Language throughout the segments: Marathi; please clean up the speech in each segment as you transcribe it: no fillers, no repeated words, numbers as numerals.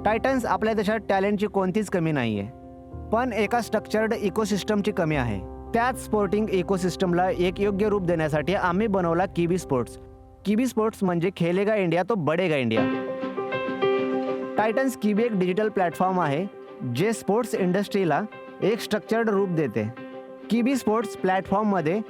टायटन्स आपल्या देशात टॅलेंटची कोणतीच कमी नाहीये, पण एका स्ट्रक्चर्ड इकोसिस्टमची कमी आहे. त्याच स्पोर्टिंग इकोसिस्टमला एक योग्य रूप देण्यासाठी आम्ही बनवला किबी स्पोर्ट्स. किबी स्पोर्ट्स म्हणजे खेलेगा इंडिया तो बढेगा इंडिया. टायटन्स किबी एक डिजिटल प्लॅटफॉर्म आहे जे स्पोर्ट्स इंडस्ट्रीला एक स्ट्रक्चर्ड रूप देते. किबी स्पोर्ट्स प्लॅटफॉर्ममध्ये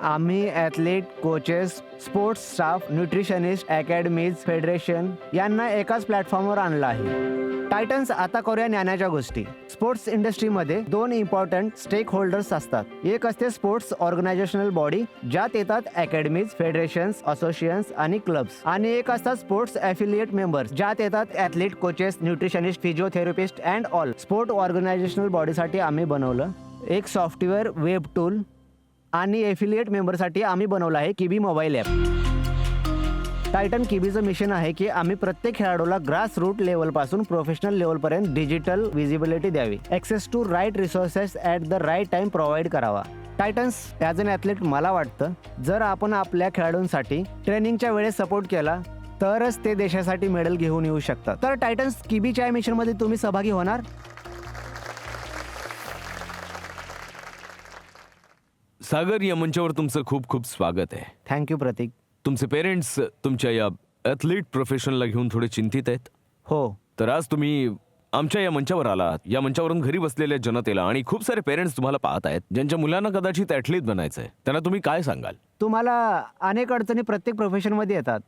आम्ही athlete, coaches, sports staff, nutritionist, academies, federation यांना एकाच प्लॅटफॉर्मवर आणलं आहे. टायटन्स आता करूया ज्ञानाच्या गोष्टी. स्पोर्ट्स इंडस्ट्रीमध्ये 2 इम्पॉर्टंट स्टेक होल्डर्स असतात. एक असते स्पोर्ट्स ऑर्गनायझेशनल बॉडी, ज्यात येतात अकॅडमीज, फेडरेशन्स, असोसिएशन्स आणि क्लब्स. आणि एक असतात स्पोर्ट्स ॲफिलिएट मेंबर्स, ज्यात येतात athlete, coaches, nutritionist, physiotherapist and all. Sport organisational बॉडीसाठी आम्ही बनवलं एक सॉफ्टवेअर, वेब टूल आणि एफिलिएट मेंबरसाठी आम्ही बनवलं आहे किबी मोबाईल ॲप. टायटन किबीचं मिशन आहे की आम्ही प्रत्येक खेळाडूला ग्रास रूट लेवलपासून प्रोफेशनल लेवलपर्यंत डिजिटल विजिबिलिटी द्यावी. Access to right resources at the right time provide करावा. टायटन्स ॲज अन ॲथलीट मला वाटतं जर आपण आपल्या खेळाडूंसाठी ट्रेनिंगच्या वेळेस सपोर्ट केला तरच ते देशासाठी मेडल घेऊन येऊ शकतात. तर टायटन्स किबीच्या या मिशनमध्ये तुम्ही सहभागी होणार? सागर, या मंचावर तुमचं खूप खूप स्वागत आहे. थँक्यू प्रतीक. तुमचे पेरेंट्स तुमच्या या ॲथलीट प्रोफेशनला घेऊन थोडे चिंतित आहेत. हो, तर आज तुम्ही आमच्या या मंचावर आलात. या मंचावरून घरी बसलेल्या जनतेला आणि खूप सारे पेरेंट्स तुम्हाला पाहत आहेत ज्यांच्या मुलांना कदाचित ॲथलीट बनायचं आहे, त्यांना तुम्ही काय सांगाल? तुम्हाला अनेक अडचणी प्रत्येक प्रोफेशनमध्ये येतात,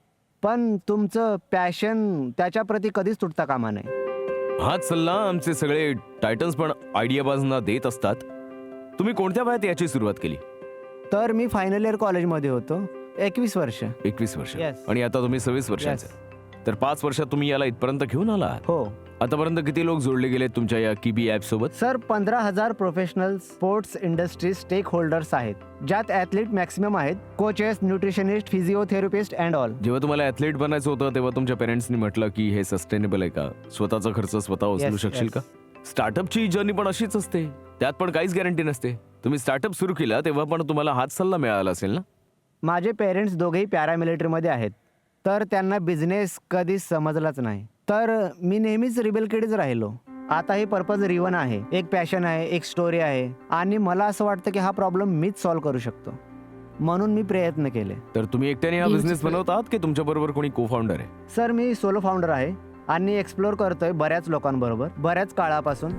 पण तुमचं पॅशन त्याच्याप्रती कधीच तुटता कामा नये. हाच सल्ला आमचे सगळे टायटन्स पण आयडियाबाजना देत असतात. तुम्ही कोणत्या वयात याची सुरुवात केली? तर मी फायनल इयर कॉलेजमध्ये होतो. 21 वर्ष. 21 वर्ष. Yes. आणि आता तुम्ही 26 वर्षांचे. तर 5 वर्षात तुम्ही याला इथपर्यंत घेऊन आलात. हो आतापर्यंत किती लोक जोडले गेले तुमच्या या किबी ॲप सोबत? Sir, 15,000 professional sports industry stakeholders आहेत, ज्यात ॲथलीट मॅक्सिमम आहेत, coaches, nutritionist, physiotherapist and all. जेव्हा तुम्हाला ॲथलीट बनायचं होतं तेव्हा तुमच्या पेरेंट्सनी म्हटलं की हे सस्टेनेबल आहे का, स्वतःचा खर्च स्वतः उचलू Yes, शकशील yes. का? स्टार्टअपची जर्नी पण अशीच असते, त्यात पण काहीच गॅरंटी नसते. तुम्ही स्टार्टअप सुरू केला तेव्हा पण तुम्हाला हाच सल्ला मिळाला असेल ना? माझे पेरेंट्स दोघेही पॅरामिलिटरीमध्ये आहेत, तर त्यांना बिझनेस कधीच समजलाच नाही. तर मी नेहमीच रिबेल किडच राहिलो. आता हे पर्पज रिवन आहे, एक पॅशन आहे, एक स्टोरी आहे आणि मला असं वाटतं की हा प्रॉब्लेम मीच सॉल्व्ह करू शकतो, म्हणून मी प्रयत्न केले. तर तुम्ही एकट्याने हा बिझनेस बनवतात की तुमच्या बरोबर कोणी को फाउंडर आहे? सर, मी सोलो फाउंडर आहे आणि एक्सप्लोर करतोय बऱ्याच लोकांबरोबर बऱ्याच काळापासून.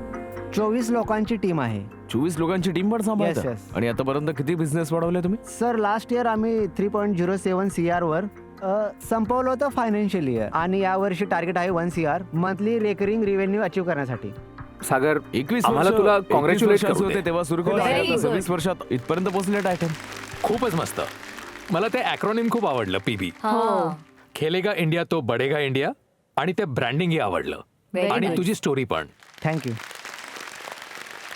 24 लोकांची टीम आहे. 24 लोकांची टीम पण सांभाळता? Yes, yes. आणि आतापर्यंत किती बिझनेस वाढवले तुम्ही? सर, लास्ट इयर आम्ही 3.07 CR वर संपवलं होतं फायनान्शियल इयर आणि यावर्षी टार्गेट आहे 1 CR monthly recurring revenue achieve करण्यासाठी. सागर, 21 आम्हाला तुला कॉंग्रॅच्युलेट होते तेव्हा सुरू केलं, Very आता good. 26 वर्षात इथपर्यंत पोहोचले टायटन. खूपच मस्त. मला ते ॲक्रोनिम खूप आवडलं, पीबी. खेलेगा इंडिया तो बढेगा इंडिया. आणि ते ब्रँडिंगही आवडलं. Very आणि nice. तुझी स्टोरी पण. थँक्यू.